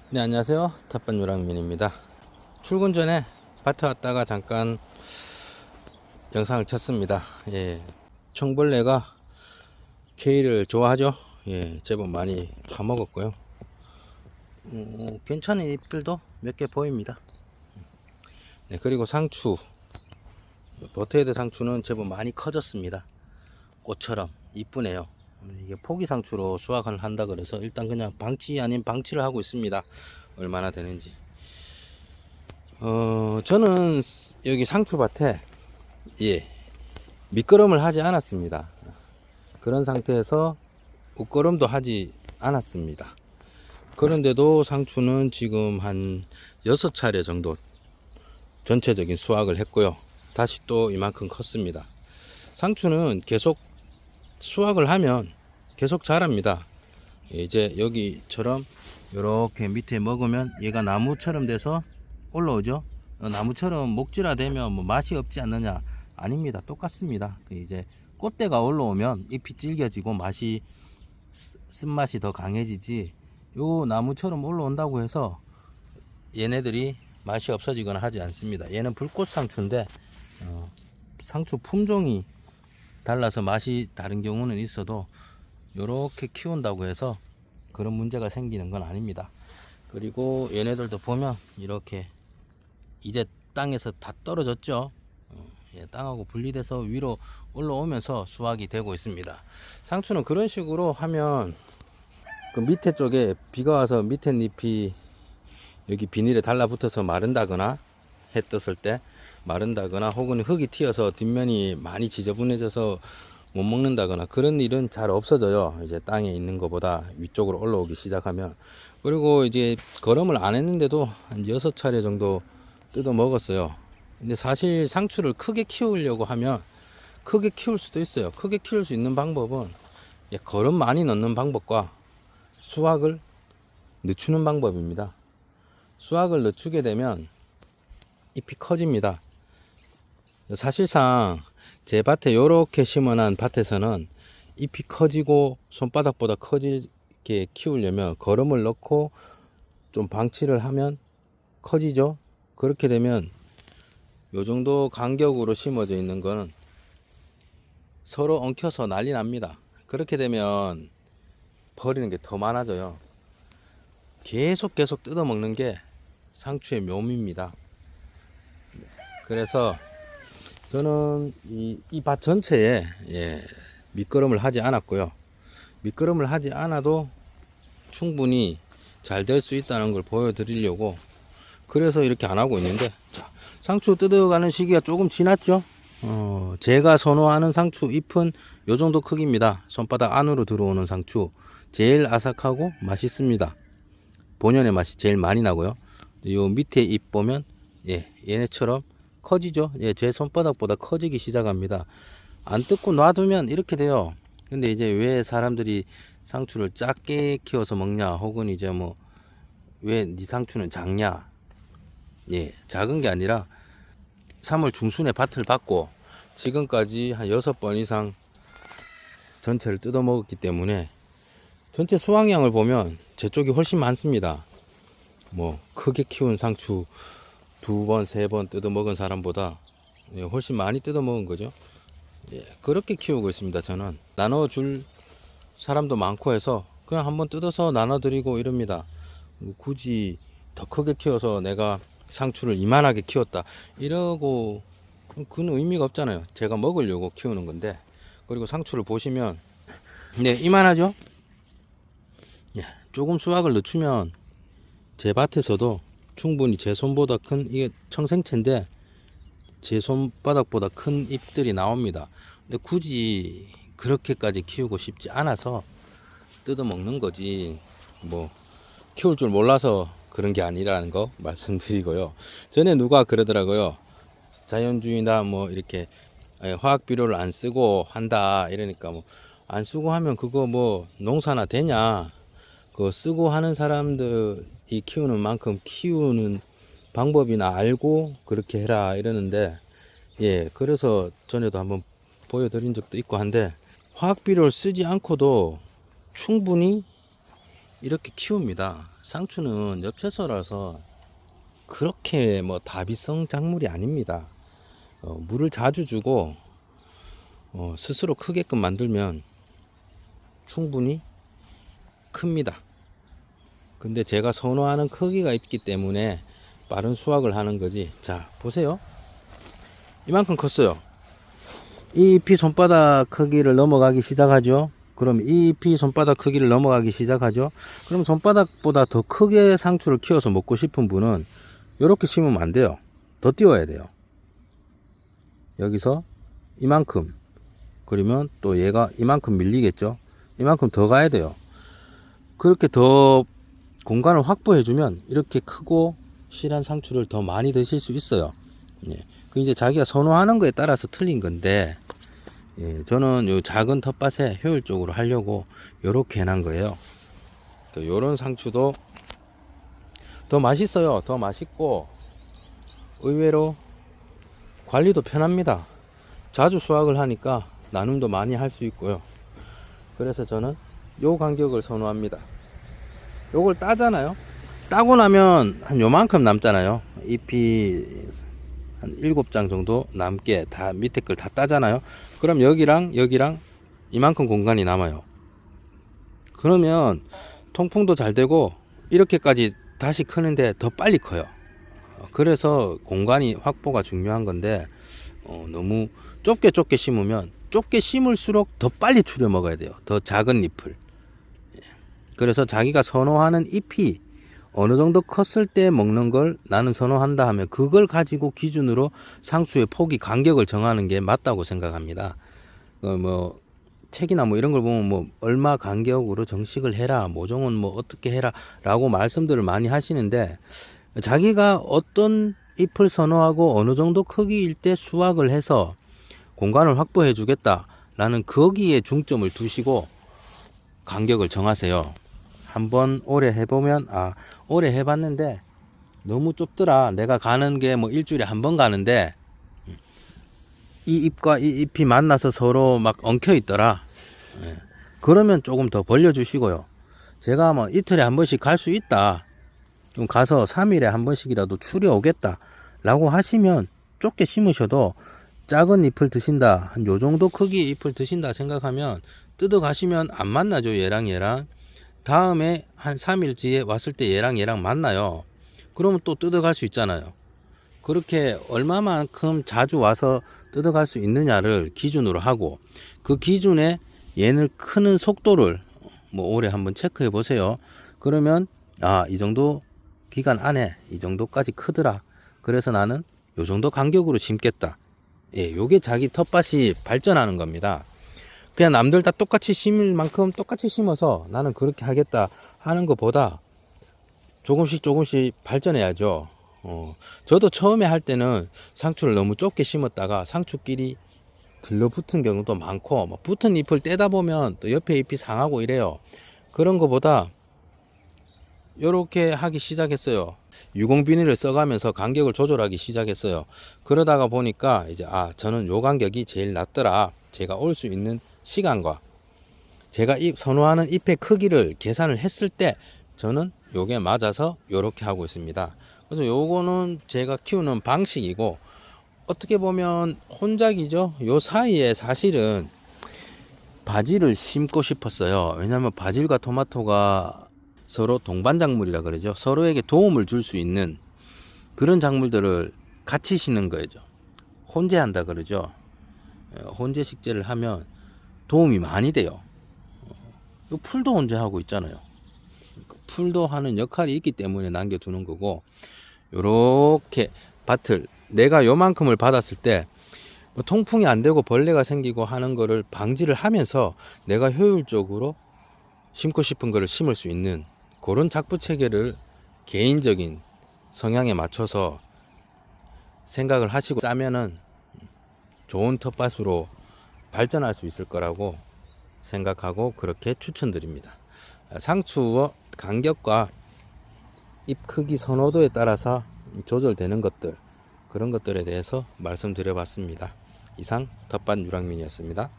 네, 안녕하세요. 탑반 유랑민입니다. 출근 전에 밭에 왔다가 잠깐 영상을 켰습니다. 예, 청벌레가 케일을 좋아하죠. 예, 제법 많이 파먹었고요. 괜찮은 잎들도 몇 개 보입니다. 네, 그리고 상추, 버터헤드 상추는 제법 많이 커졌습니다. 꽃처럼 이쁘네요. 이게 포기 상추로 수확을 한다 그래서 일단 그냥 방치 아닌 방치를 하고 있습니다. 얼마나 되는지. 저는 여기 상추밭에 밑거름을 하지 않았습니다. 그런 상태에서 웃거름도 하지 않았습니다. 그런데도 상추는 지금 한 6차례 정도 전체적인 수확을 했고요. 다시 또 이만큼 컸습니다. 상추는 계속 수확을 하면 계속 자랍니다. 이제 여기처럼 이렇게 밑에 먹으면 얘가 나무처럼 돼서 올라오죠. 나무처럼 목질화 되면 뭐 맛이 없지 않느냐? 아닙니다. 똑같습니다. 이제 꽃대가 올라오면 잎이 질겨지고 맛이 쓴맛이 더 강해지지, 요 나무처럼 올라온다고 해서 얘네들이 맛이 없어지거나 하지 않습니다. 얘는 불꽃 상추인데 상추 품종이 달라서 맛이 다른 경우는 있어도 요렇게 키운다고 해서 그런 문제가 생기는 건 아닙니다. 그리고 얘네들도 보면 이렇게 이제 땅에서 다 떨어졌죠. 땅하고 분리돼서 위로 올라오면서 수확이 되고 있습니다. 상추는 그런 식으로 하면 그 밑에 쪽에 비가 와서 밑에 잎이 여기 비닐에 달라붙어서 마른다거나, 해 떴을 때 마른다거나, 혹은 흙이 튀어서 뒷면이 많이 지저분해져서 못 먹는다거나, 그런 일은 잘 없어져요. 이제 땅에 있는 것보다 위쪽으로 올라오기 시작하면. 그리고 이제 거름을 안 했는데도 한 6차례 정도 뜯어 먹었어요. 근데 사실 상추를 크게 키우려고 하면 크게 키울 수도 있어요. 크게 키울 수 있는 방법은 거름 많이 넣는 방법과 수확을 늦추는 방법입니다. 수확을 늦추게 되면 잎이 커집니다. 사실상 제 밭에 이렇게 심어놓은 밭에서는 잎이 커지고 손바닥보다 커지게 키우려면 거름을 넣고 좀 방치를 하면 커지죠. 그렇게 되면 요 정도 간격으로 심어져 있는 거는 서로 엉켜서 난리 납니다. 그렇게 되면 버리는 게 더 많아져요. 계속 뜯어 먹는 게 상추의 묘미입니다. 그래서 저는 이 밭 전체에 밑거름을 하지 않았고요. 밑거름을 하지 않아도 충분히 잘 될 수 있다는 걸 보여드리려고 그래서 이렇게 안 하고 있는데, 자, 상추 뜯어가는 시기가 조금 지났죠. 제가 선호하는 상추 잎은 요 정도 크기입니다. 손바닥 안으로 들어오는 상추 제일 아삭하고 맛있습니다. 본연의 맛이 제일 많이 나고요. 요 밑에 잎 보면 얘네처럼 커지죠. 제 손바닥보다 커지기 시작합니다. 안 뜯고 놔두면 이렇게 돼요. 근데 이제 왜 사람들이 상추를 작게 키워서 먹냐, 혹은 이제 뭐 왜 네 상추는 작냐? 작은 게 아니라 3월 중순에 밭을 받고 지금까지 한 6번 이상 전체를 뜯어 먹었기 때문에 전체 수확량을 보면 제 쪽이 훨씬 많습니다. 뭐 크게 키운 상추 2번, 3번 뜯어 먹은 사람보다 훨씬 많이 뜯어 먹은 거죠. 그렇게 키우고 있습니다. 저는 나눠줄 사람도 많고 해서 그냥 한번 뜯어서 나눠드리고 이럽니다. 굳이 더 크게 키워서 내가 상추를 이만하게 키웠다 이러고 그는 의미가 없잖아요. 제가 먹으려고 키우는 건데. 그리고 상추를 보시면 이만하죠. 조금 수확을 늦추면 제 밭에서도 충분히 제 손보다 큰, 이게 청생채인데 제 손바닥보다 큰 잎들이 나옵니다. 근데 굳이 그렇게까지 키우고 싶지 않아서 뜯어 먹는 거지, 뭐 키울 줄 몰라서 그런 게 아니라는 거 말씀드리고요. 전에 누가 그러더라고요. 자연주의나 뭐 이렇게 화학 비료를 안 쓰고 한다 이러니까, 뭐 안 쓰고 하면 그거 뭐 농사나 되냐, 그거 쓰고 하는 사람들이 키우는 만큼 키우는 방법이나 알고 그렇게 해라 이러는데, 그래서 전에도 한번 보여드린 적도 있고 한데, 화학 비료를 쓰지 않고도 충분히 이렇게 키웁니다. 상추는 엽채소라서 그렇게 뭐 다비성 작물이 아닙니다. 물을 자주 주고 스스로 크게끔 만들면 충분히 큽니다. 근데 제가 선호하는 크기가 있기 때문에 빠른 수확을 하는 거지. 자, 보세요. 이만큼 컸어요. 이 잎이 손바닥 크기를 넘어가기 시작하죠. 그럼 이 잎이 손바닥 크기를 넘어가기 시작하죠. 그럼 손바닥보다 더 크게 상추를 키워서 먹고 싶은 분은 이렇게 심으면 안 돼요. 더 띄워야 돼요. 여기서 이만큼, 그러면 또 얘가 이만큼 밀리겠죠. 이만큼 더 가야 돼요. 그렇게 더 공간을 확보해 주면 이렇게 크고 실한 상추를 더 많이 드실 수 있어요. 예. 그 이제 자기가 선호하는 거에 따라서 틀린 건데, 예, 저는 요 작은 텃밭에 효율적으로 하려고 요렇게 해놓은 거예요. 요런 상추도 더 맛있어요. 더 맛있고 의외로 관리도 편합니다. 자주 수확을 하니까 나눔도 많이 할 수 있고요. 그래서 저는 요 간격을 선호합니다. 요걸 따잖아요. 따고 나면 한 요만큼 남잖아요. 잎이 한 7장 정도 남게 다 밑에 걸 다 따잖아요. 그럼 여기랑 이만큼 공간이 남아요. 그러면 통풍도 잘 되고 이렇게까지 다시 크는데 더 빨리 커요. 그래서 공간이 확보가 중요한 건데 너무 좁게 심으면 좁게 심을수록 더 빨리 추려 먹어야 돼요. 더 작은 잎을. 그래서 자기가 선호하는 잎이 어느 정도 컸을 때 먹는 걸 나는 선호한다 하면 그걸 가지고 기준으로 상추의 포기 간격을 정하는 게 맞다고 생각합니다. 뭐 책이나 뭐 이런 걸 보면 뭐 얼마 간격으로 정식을 해라, 모종은 뭐 어떻게 해라 라고 말씀들을 많이 하시는데, 자기가 어떤 잎을 선호하고 어느 정도 크기일 때 수확을 해서 공간을 확보해 주겠다 라는 거기에 중점을 두시고 간격을 정하세요. 한번 오래 해보면 오래 해봤는데 너무 좁더라, 내가 가는 게 뭐 일주일에 한 번 가는데 이 잎과 이 잎이 만나서 서로 막 엉켜 있더라, 그러면 조금 더 벌려 주시고요. 제가 뭐 이틀에 한 번씩 갈 수 있다, 좀 가서 3일에 한 번씩이라도 추려 오겠다 라고 하시면 좁게 심으셔도 작은 잎을 드신다, 한 요 정도 크기 잎을 드신다 생각하면 뜯어 가시면 안 만나죠. 얘랑 다음에 한 3일 뒤에 왔을 때 얘랑 만나요. 그러면 또 뜯어갈 수 있잖아요. 그렇게 얼마만큼 자주 와서 뜯어갈 수 있느냐를 기준으로 하고, 그 기준에 얘는 크는 속도를 뭐 올해 한번 체크해 보세요. 그러면 이 정도 기간 안에 이 정도까지 크더라, 그래서 나는 요 정도 간격으로 심겠다. 예, 요게 자기 텃밭이 발전하는 겁니다. 그냥 남들 다 똑같이 심을 만큼 똑같이 심어서 나는 그렇게 하겠다 하는 것보다 조금씩 발전해야죠. 저도 처음에 할 때는 상추를 너무 좁게 심었다가 상추끼리 들러붙은 경우도 많고, 뭐 붙은 잎을 떼다 보면 또 옆에 잎이 상하고 이래요. 그런 것보다 요렇게 하기 시작했어요. 유공 비닐을 써가면서 간격을 조절하기 시작했어요. 그러다가 보니까 이제 저는 요 간격이 제일 낫더라. 제가 올 수 있는 시간과 제가 선호하는 잎의 크기를 계산을 했을 때 저는 요게 맞아서 요렇게 하고 있습니다. 그래서 요거는 제가 키우는 방식이고, 어떻게 보면 혼작이죠. 요 사이에 사실은 바질을 심고 싶었어요. 왜냐하면 바질과 토마토가 서로 동반 작물이라 그러죠. 서로에게 도움을 줄 수 있는 그런 작물들을 같이 심는 거죠. 혼재한다 그러죠. 혼재 식재를 하면 도움이 많이 돼요. 풀도 혼재하고 있잖아요. 풀도 하는 역할이 있기 때문에 남겨두는 거고, 요렇게 밭을 내가 요만큼을 받았을 때 뭐 통풍이 안 되고 벌레가 생기고 하는 거를 방지를 하면서 내가 효율적으로 심고 싶은 거를 심을 수 있는 그런 작부 체계를 개인적인 성향에 맞춰서 생각을 하시고 짜면은 좋은 텃밭으로 발전할 수 있을 거라고 생각하고 그렇게 추천드립니다. 상추 간격과 잎 크기 선호도에 따라서 조절되는 것들, 그런 것들에 대해서 말씀드려 봤습니다. 이상 텃밭 유랑민이었습니다.